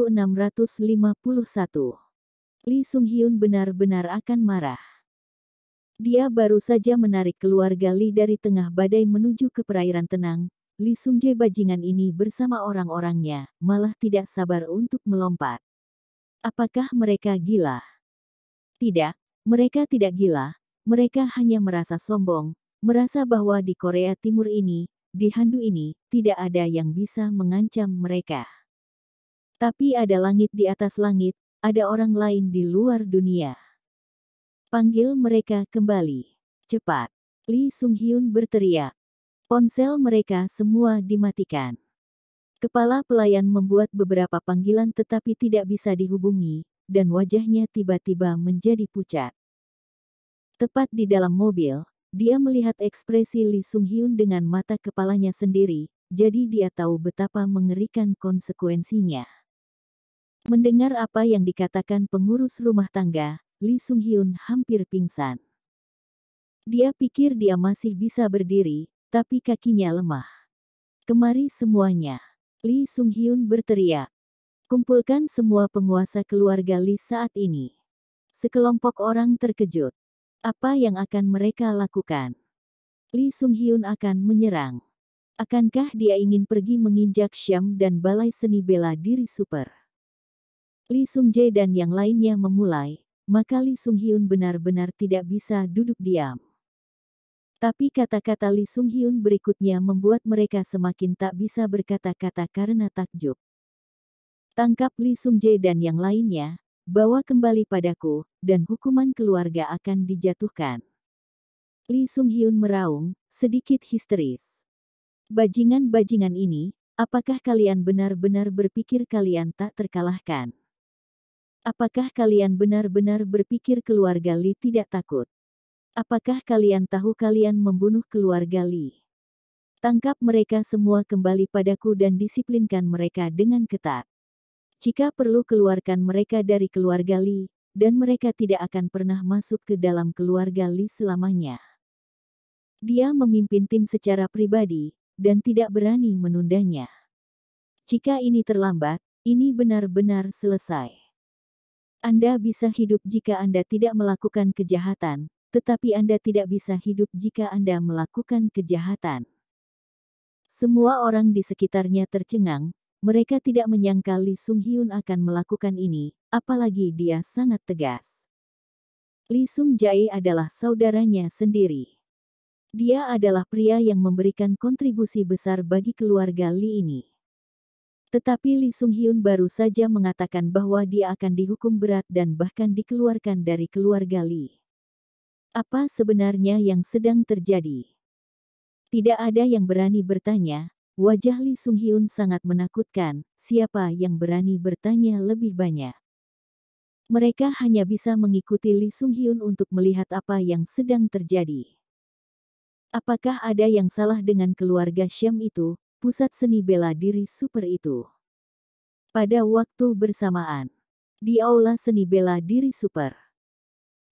1651. Lee Sung-hyun benar-benar akan marah. Dia baru saja menarik keluarga Lee dari tengah badai menuju ke perairan tenang. Lee Sung-jae bajingan ini bersama orang-orangnya, malah tidak sabar untuk melompat. Apakah mereka gila? Tidak, mereka tidak gila. Mereka hanya merasa sombong, merasa bahwa di Korea Timur ini, di Handu ini, tidak ada yang bisa mengancam mereka. Tapi ada langit di atas langit, ada orang lain di luar dunia. Panggil mereka kembali. Cepat. Lee Sung-hyun berteriak. Ponsel mereka semua dimatikan. Kepala pelayan membuat beberapa panggilan tetapi tidak bisa dihubungi, dan wajahnya tiba-tiba menjadi pucat. Tepat di dalam mobil, dia melihat ekspresi Lee Sung-hyun dengan mata kepalanya sendiri, jadi dia tahu betapa mengerikan konsekuensinya. Mendengar apa yang dikatakan pengurus rumah tangga, Lee Sung-hyun hampir pingsan. Dia pikir dia masih bisa berdiri, tapi kakinya lemah. Kemari semuanya. Lee Sung-hyun berteriak. Kumpulkan semua penguasa keluarga Lee saat ini. Sekelompok orang terkejut. Apa yang akan mereka lakukan? Lee Sung-hyun akan menyerang. Akankah dia ingin pergi menginjak Syam dan balai seni bela diri super? Lee Sung-jae dan yang lainnya memulai, maka Lee Sung-hyun benar-benar tidak bisa duduk diam. Tapi kata-kata Lee Sung-hyun berikutnya membuat mereka semakin tak bisa berkata-kata karena takjub. Tangkap Lee Sung-jae dan yang lainnya, bawa kembali padaku, dan hukuman keluarga akan dijatuhkan. Lee Sung-hyun meraung, sedikit histeris. Bajingan-bajingan ini, apakah kalian benar-benar berpikir kalian tak terkalahkan? Apakah kalian benar-benar berpikir keluarga Lee tidak takut? Apakah kalian tahu kalian membunuh keluarga Lee? Tangkap mereka semua kembali padaku dan disiplinkan mereka dengan ketat. Jika perlu keluarkan mereka dari keluarga Lee, dan mereka tidak akan pernah masuk ke dalam keluarga Lee selamanya. Dia memimpin tim secara pribadi, dan tidak berani menundanya. Jika ini terlambat, ini benar-benar selesai. Anda bisa hidup jika Anda tidak melakukan kejahatan, tetapi Anda tidak bisa hidup jika Anda melakukan kejahatan. Semua orang di sekitarnya tercengang, mereka tidak menyangka Lee Sung-hyun akan melakukan ini, apalagi dia sangat tegas. Lee Sung-jae adalah saudaranya sendiri. Dia adalah pria yang memberikan kontribusi besar bagi keluarga Lee ini. Tetapi Lee Sung-hyun baru saja mengatakan bahwa dia akan dihukum berat dan bahkan dikeluarkan dari keluarga Lee. Apa sebenarnya yang sedang terjadi? Tidak ada yang berani bertanya. Wajah Lee Sung-hyun sangat menakutkan. Siapa yang berani bertanya lebih banyak? Mereka hanya bisa mengikuti Lee Sung-hyun untuk melihat apa yang sedang terjadi. Apakah ada yang salah dengan keluarga Syam itu? Pusat seni bela diri super itu. Pada waktu bersamaan, di aula seni bela diri super,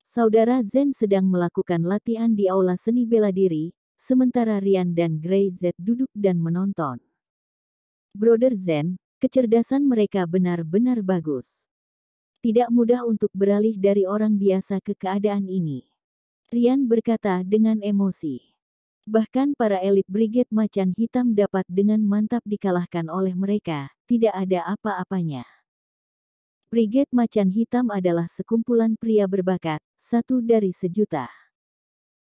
saudara Zen sedang melakukan latihan di aula seni bela diri, sementara Ryan dan Grey Z duduk dan menonton. Brother Zen, kecerdasan mereka benar-benar bagus. Tidak mudah untuk beralih dari orang biasa ke keadaan ini. Ryan berkata dengan emosi. Bahkan para elit Brigade Macan Hitam dapat dengan mantap dikalahkan oleh mereka, tidak ada apa-apanya. Brigade Macan Hitam adalah sekumpulan pria berbakat, satu dari sejuta.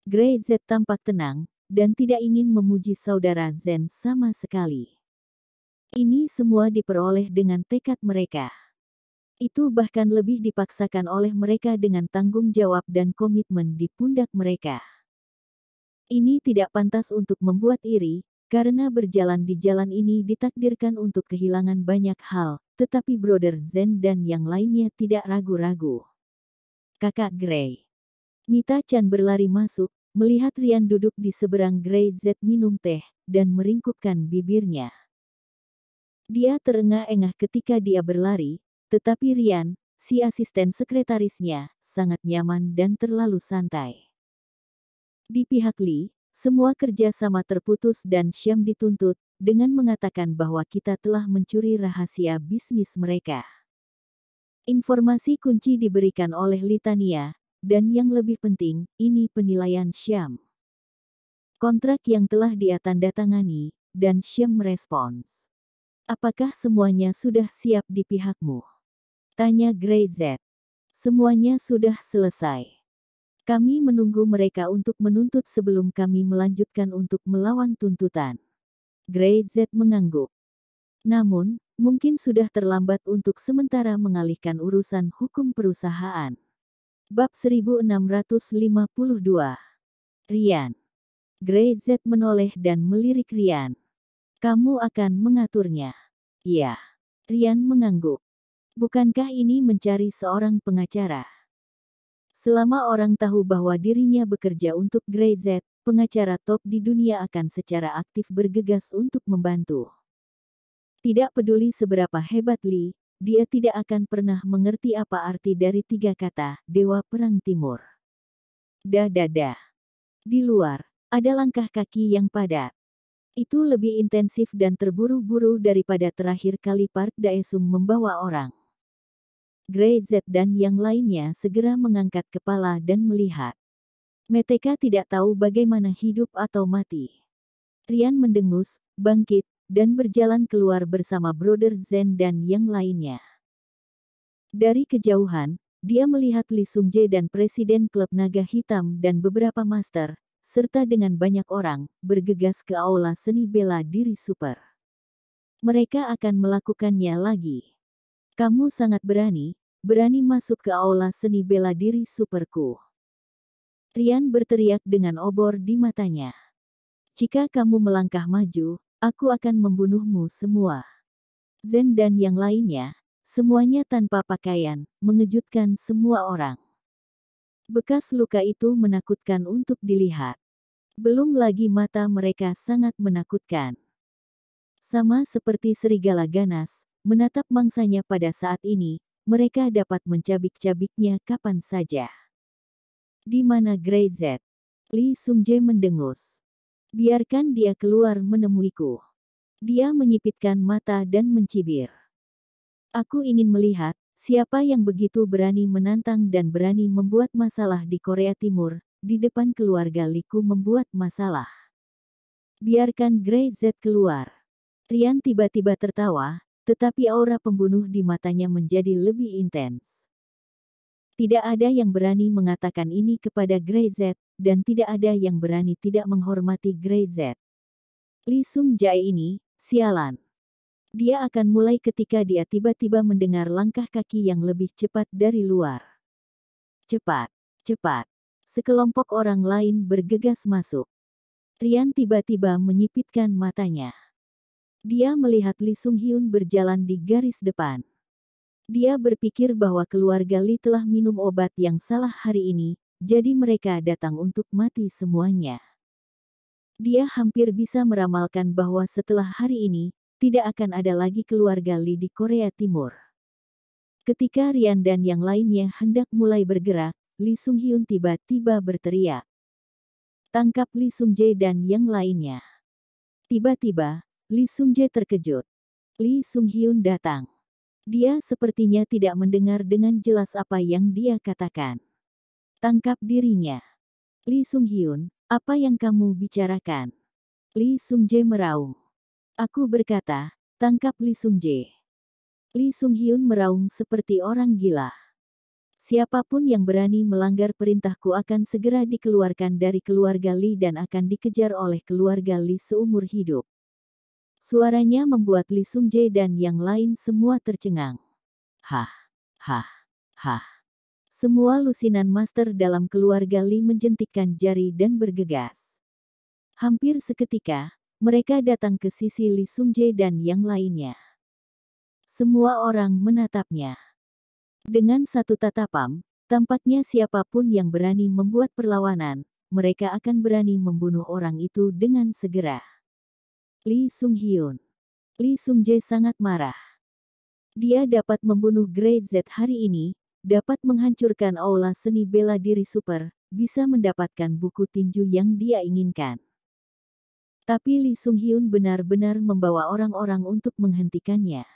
Grey Z tampak tenang, dan tidak ingin memuji saudara Zen sama sekali. Ini semua diperoleh dengan tekad mereka. Itu bahkan lebih dipaksakan oleh mereka dengan tanggung jawab dan komitmen di pundak mereka. Ini tidak pantas untuk membuat iri, karena berjalan di jalan ini ditakdirkan untuk kehilangan banyak hal, tetapi Brother Zen dan yang lainnya tidak ragu-ragu. Kakak Grey. Mita Chan berlari masuk, melihat Ryan duduk di seberang Grey Z minum teh, dan meringkukkan bibirnya. Dia terengah-engah ketika dia berlari, tetapi Ryan, si asisten sekretarisnya, sangat nyaman dan terlalu santai. Di pihak Lee, semua kerja sama terputus dan Syam dituntut, dengan mengatakan bahwa kita telah mencuri rahasia bisnis mereka. Informasi kunci diberikan oleh Litania, dan yang lebih penting, ini penilaian Syam. Kontrak yang telah dia tanda tangani, dan Syam merespons. Apakah semuanya sudah siap di pihakmu? Tanya Greyz. Semuanya sudah selesai. Kami menunggu mereka untuk menuntut sebelum kami melanjutkan untuk melawan tuntutan. Greyz mengangguk. Namun, mungkin sudah terlambat untuk sementara mengalihkan urusan hukum perusahaan. Bab 1652. Ryan. Greyz menoleh dan melirik Ryan. Kamu akan mengaturnya. Iya. Ryan mengangguk. Bukankah ini mencari seorang pengacara? Selama orang tahu bahwa dirinya bekerja untuk Greyz, pengacara top di dunia akan secara aktif bergegas untuk membantu. Tidak peduli seberapa hebat Lee, dia tidak akan pernah mengerti apa arti dari 3 kata, Dewa Perang Timur. Di luar, ada langkah kaki yang padat. Itu lebih intensif dan terburu-buru daripada terakhir kali Park Daesung membawa orang. Greyz dan yang lainnya segera mengangkat kepala dan melihat. Mereka tidak tahu bagaimana hidup atau mati. Ryan mendengus, bangkit, dan berjalan keluar bersama Brother Zen dan yang lainnya. Dari kejauhan, dia melihat Lee Sung-jae dan Presiden Klub Naga Hitam dan beberapa master, serta dengan banyak orang, bergegas ke aula seni bela diri super. Mereka akan melakukannya lagi. Kamu sangat berani masuk ke aula seni bela diri superku. Ryan berteriak dengan obor di matanya. Jika kamu melangkah maju, aku akan membunuhmu semua. Zen dan yang lainnya, semuanya tanpa pakaian, mengejutkan semua orang. Bekas luka itu menakutkan untuk dilihat. Belum lagi mata mereka sangat menakutkan. Sama seperti serigala ganas, menatap mangsanya pada saat ini, mereka dapat mencabik-cabiknya kapan saja. Di mana Greyz? Lee Sung-jae mendengus. Biarkan dia keluar menemuiku. Dia menyipitkan mata dan mencibir. Aku ingin melihat, siapa yang begitu berani menantang dan berani membuat masalah di Korea Timur, di depan keluarga Liku membuat masalah. Biarkan Greyz keluar. Ryan tiba-tiba tertawa, tetapi aura pembunuh di matanya menjadi lebih intens. Tidak ada yang berani mengatakan ini kepada Greyz, dan tidak ada yang berani tidak menghormati Greyz. Lee Sung-jae ini, sialan. Dia akan mulai ketika dia tiba-tiba mendengar langkah kaki yang lebih cepat dari luar. Cepat. Sekelompok orang lain bergegas masuk. Ryan tiba-tiba menyipitkan matanya. Dia melihat Lee Sung-hyun berjalan di garis depan. Dia berpikir bahwa keluarga Lee telah minum obat yang salah hari ini, jadi mereka datang untuk mati semuanya. Dia hampir bisa meramalkan bahwa setelah hari ini, tidak akan ada lagi keluarga Lee di Korea Timur. Ketika Ryan dan yang lainnya hendak mulai bergerak, Lee Sung-hyun tiba-tiba berteriak. Tangkap Lee Sung-jae dan yang lainnya. Tiba-tiba, Lee Sung-jae terkejut. Lee Sung-hyun datang. Dia sepertinya tidak mendengar dengan jelas apa yang dia katakan. Tangkap dirinya. Lee Sung-hyun, apa yang kamu bicarakan? Lee Sung-jae meraung. Aku berkata, tangkap Lee Sung-jae. Lee Sung-hyun meraung seperti orang gila. Siapapun yang berani melanggar perintahku akan segera dikeluarkan dari keluarga Lee dan akan dikejar oleh keluarga Lee seumur hidup. Suaranya membuat Lee Sung-jae dan yang lain semua tercengang. Hah. Semua lusinan master dalam keluarga Lee menjentikkan jari dan bergegas. Hampir seketika, mereka datang ke sisi Lee Sung-jae dan yang lainnya. Semua orang menatapnya. Dengan satu tatapam, tampaknya siapapun yang berani membuat perlawanan, mereka akan berani membunuh orang itu dengan segera. Lee Sung-hyun. Lee Sung-jae sangat marah. Dia dapat membunuh Greyz hari ini, dapat menghancurkan aula seni bela diri super, bisa mendapatkan buku tinju yang dia inginkan. Tapi Lee Sung Hyun benar-benar membawa orang-orang untuk menghentikannya.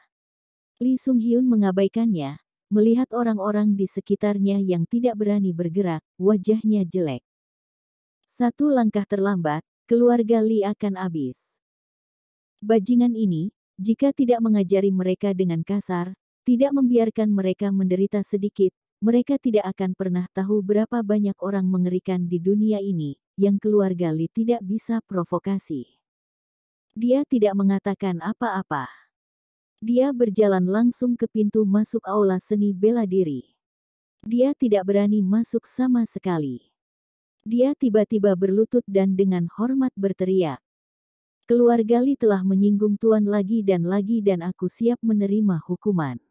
Lee Sung Hyun mengabaikannya, melihat orang-orang di sekitarnya yang tidak berani bergerak, wajahnya jelek. Satu langkah terlambat, keluarga Lee akan habis. Bajingan ini, jika tidak mengajari mereka dengan kasar, tidak membiarkan mereka menderita sedikit, mereka tidak akan pernah tahu berapa banyak orang mengerikan di dunia ini, yang keluarga Lee tidak bisa provokasi. Dia tidak mengatakan apa-apa. Dia berjalan langsung ke pintu masuk aula seni bela diri. Dia tidak berani masuk sama sekali. Dia tiba-tiba berlutut dan dengan hormat berteriak. Keluarga Lee telah menyinggung Tuan lagi dan aku siap menerima hukuman.